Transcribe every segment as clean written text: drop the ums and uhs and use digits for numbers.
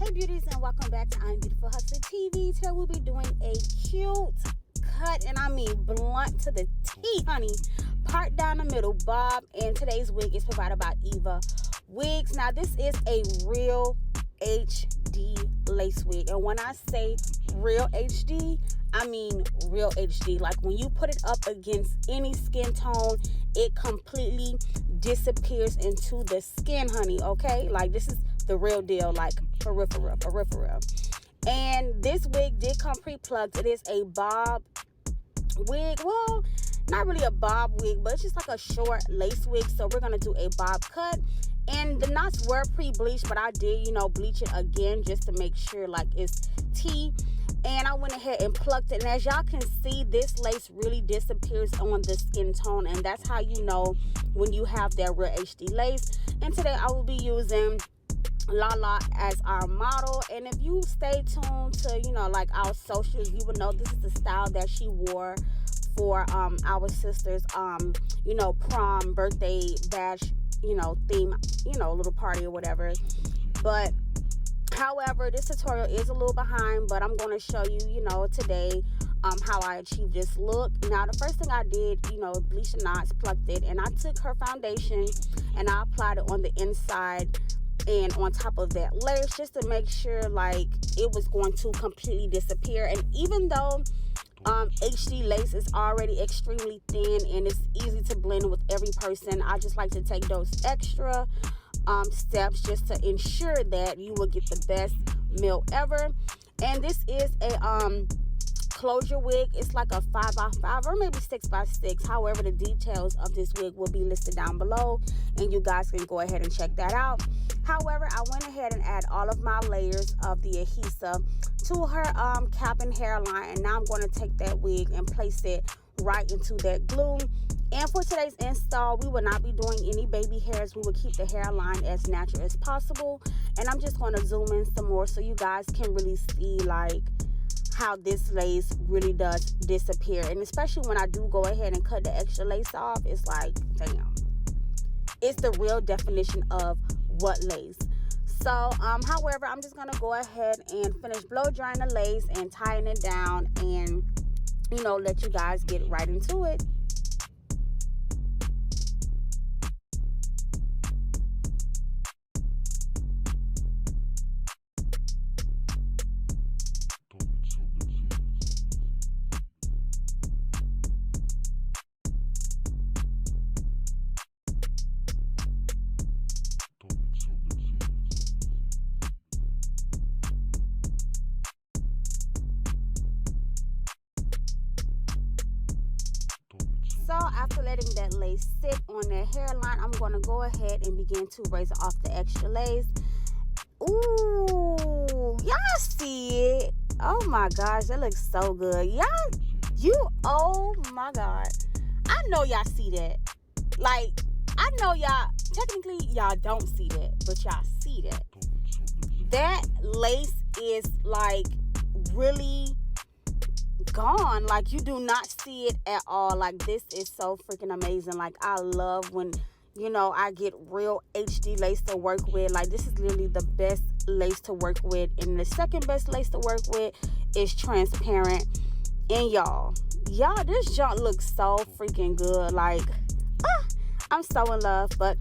Hey beauties, and welcome back to IAmBeautifulHustlerTV. Today we'll be doing a cute cut, and I mean blunt to the T, honey. Part down the middle bob, and today's wig is provided by Eva Wigs. Now this is a real HD lace wig, and when I say real HD, I mean real HD. Like when you put it up against any skin tone, it completely disappears into the skin, honey. Okay, like this is the real deal, like for real. And this wig did come pre-plucked. It is a bob wig. Well, not really a bob wig, but it's just like a short lace wig. So we're gonna do a bob cut, and the knots were pre-bleached, but I did, bleach it again just to make sure like it's T. And I went ahead and plucked it, and as y'all can see, this lace really disappears on the skin tone, and that's how you know when you have that real HD lace. And today I will be using Lala as our model, and if you stay tuned to like our socials, you will know this is the style that she wore for our sister's prom birthday bash theme, little party or whatever. But however, this tutorial is a little behind, but I'm going to show you today how I achieved this look. Now the first thing I did, bleached the knots, plucked it, and I took her foundation and I applied it on the inside and on top of that lace, just to make sure like it was going to completely disappear. And even though HD lace is already extremely thin and it's easy to blend with every person, I just like to take those extra steps just to ensure that you will get the best meal ever. And this is a closure wig. It's like a 5x5 or maybe 6x6. However, the details of this wig will be listed down below, and you guys can go ahead and check that out. However, I went ahead and add all of my layers of the adhesive to her cap and hairline, and now I'm going to take that wig and place it right into that glue. And for today's install, we will not be doing any baby hairs. We will keep the hairline as natural as possible. And I'm just going to zoom in some more so you guys can really see like how this lace really does disappear. And especially when I do go ahead and cut the extra lace off, it's like, damn, it's the real definition of what lace. So however, I'm just gonna go ahead and finish blow drying the lace and tying it down, and let you guys get right into it. So after letting that lace sit on the hairline, I'm going to go ahead and begin to razor off the extra lace. Ooh, y'all see it? Oh my gosh, that looks so good. Oh my God. I know y'all see that. Like, I know y'all, technically y'all don't see that, but y'all see that. That lace is like really gone. Like, you do not see it at all. Like, this is so freaking amazing. Like, I love when I get real HD lace to work with. Like, this is literally the best lace to work with, and the second best lace to work with is transparent. And y'all, this junk looks so freaking good. Like, I'm so in love. But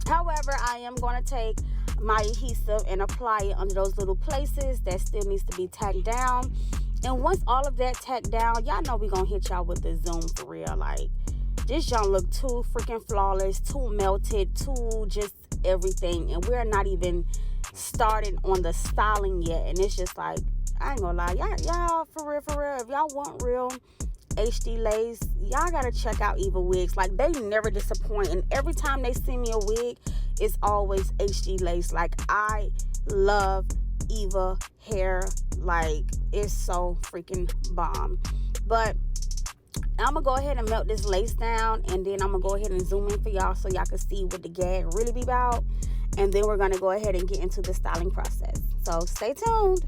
however, I am going to take my adhesive and apply it under those little places that still needs to be tacked down. And once all of that tacked down, y'all know we're going to hit y'all with the zoom for real. Like, this junk look too freaking flawless, too melted, too just everything. And we're not even started on the styling yet. And it's just like, I ain't gonna lie, y'all for real, if y'all want real HD lace, y'all gotta check out Eva Wigs. Like, they never disappoint, and every time they send me a wig, it's always HD lace. Like, I love Eva hair. Like, it's so freaking bomb. But I'm gonna go ahead and melt this lace down, and then I'm gonna go ahead and zoom in for y'all so y'all can see what the gag really be about, and then we're gonna go ahead and get into the styling process. So stay tuned.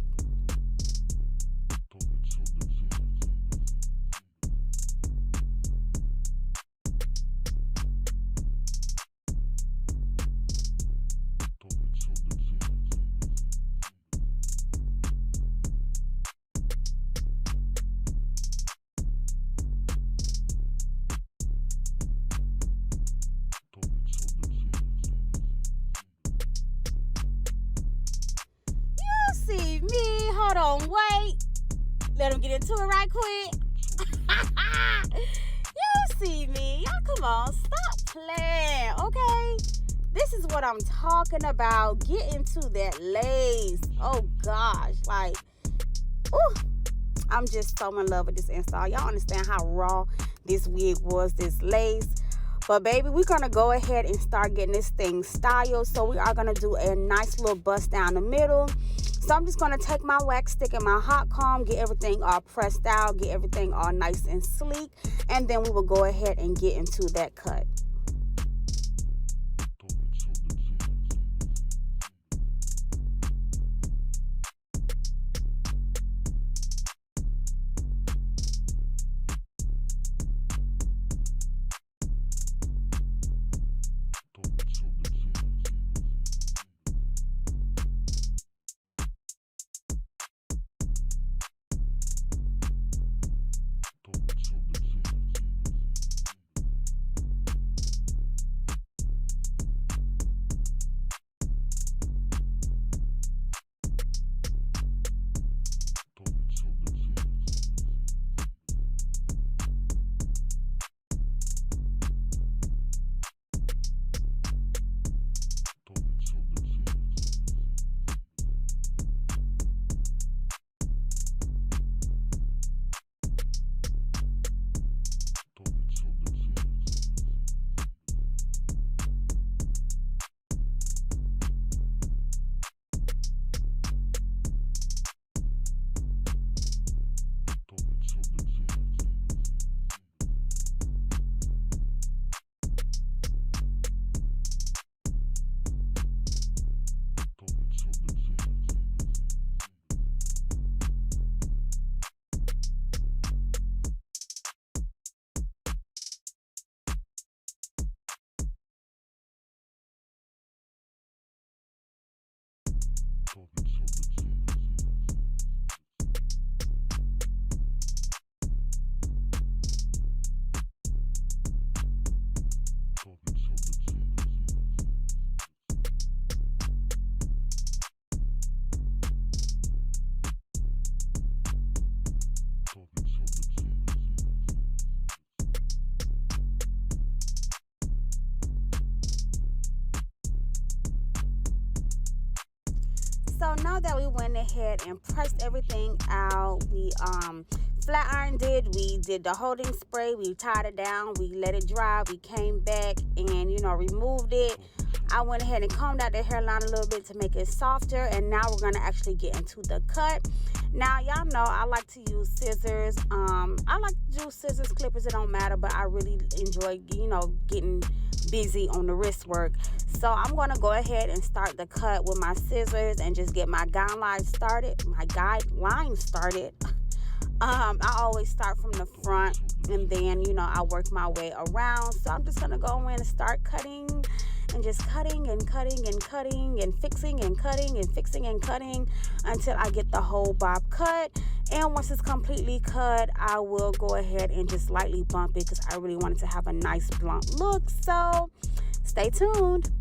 see me. Hold on, wait. Let them get into it right quick. You see me. Y'all, come on. Stop playing, okay? This is what I'm talking about. Get into that lace. Oh, gosh. Like, ooh. I'm just so in love with this install. Y'all understand how raw this wig was, this lace. But baby, we're going to go ahead and start getting this thing styled. So we are going to do a nice little bust down the middle. So I'm just going to take my wax stick and my hot comb, get everything all pressed out, get everything all nice and sleek. And then we will go ahead and get into that cut. So now that we went ahead and pressed everything out, we flat ironed it, we did the holding spray, we tied it down, we let it dry, we came back and, you know, removed it. I went ahead and combed out the hairline a little bit to make it softer, and now we're going to actually get into the cut. Now, y'all know I like to use scissors. I like to do scissors, clippers, it don't matter, but I really enjoy, you know, getting busy on the wrist work. So I'm going to go ahead and start the cut with my scissors and just get my guideline started. I always start from the front, and then, you know, I work my way around. So I'm just going to go in and start cutting and just cutting and cutting and cutting and fixing and cutting and fixing and cutting until I get the whole bob cut. And once it's completely cut, I will go ahead and just lightly bump it because I really want it to have a nice blunt look. So stay tuned.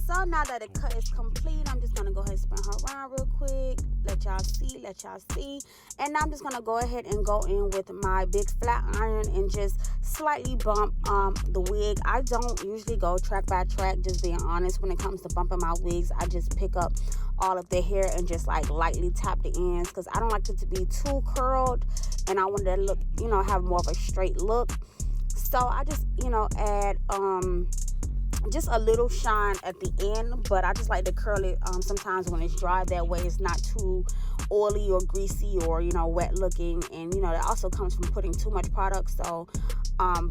So now that the cut is complete, I'm just going to go ahead and spin her around real quick. Let y'all see. And now I'm just going to go ahead and go in with my big flat iron and just slightly bump the wig. I don't usually go track by track, just being honest. When it comes to bumping my wigs, I just pick up all of the hair and just like lightly tap the ends, because I don't like it to be too curled, and I want it to look, you know, have more of a straight look. So I just, you know, add just a little shine at the end, but I just like to curl it sometimes when it's dry. That way it's not too oily or greasy or, you know, wet looking. And, you know, that also comes from putting too much product. So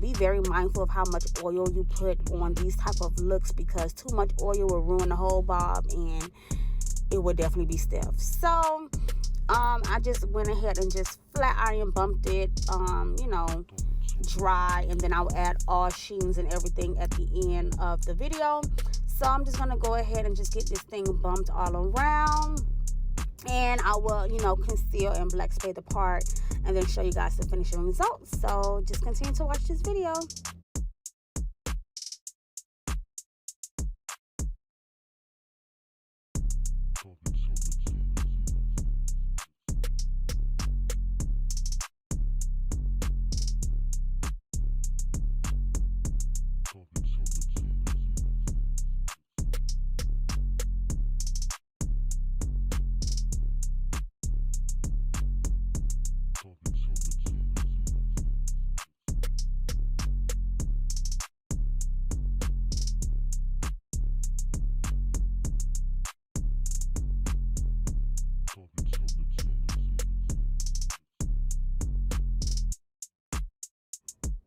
be very mindful of how much oil you put on these type of looks, because too much oil will ruin the whole bob and it will definitely be stiff. So I just went ahead and just flat iron bumped it, you know, dry, and then I'll add all sheens and everything at the end of the video. So I'm just gonna go ahead and just get this thing bumped all around, and I will, you know, conceal and black spray the part and then show you guys the finishing results. So just continue to watch this video.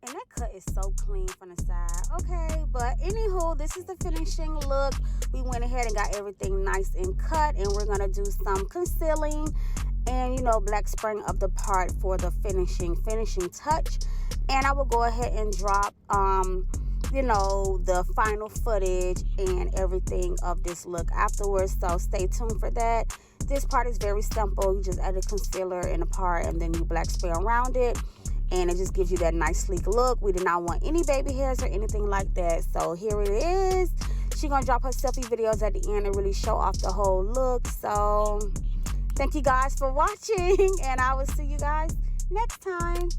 And that cut is so clean from the side. Okay, but anywho, this is the finishing look. We went ahead and got everything nice and cut, and we're gonna do some concealing and, you know, black spraying of the part for the finishing touch. And I will go ahead and drop you know, the final footage and everything of this look afterwards, so stay tuned for that. This part is very simple. You just add a concealer in the part and then you black spray around it, and it just gives you that nice sleek look. We did not want any baby hairs or anything like that. So here it is. She's gonna drop her selfie videos at the end and really show off the whole look. So thank you guys for watching, and I will see you guys next time.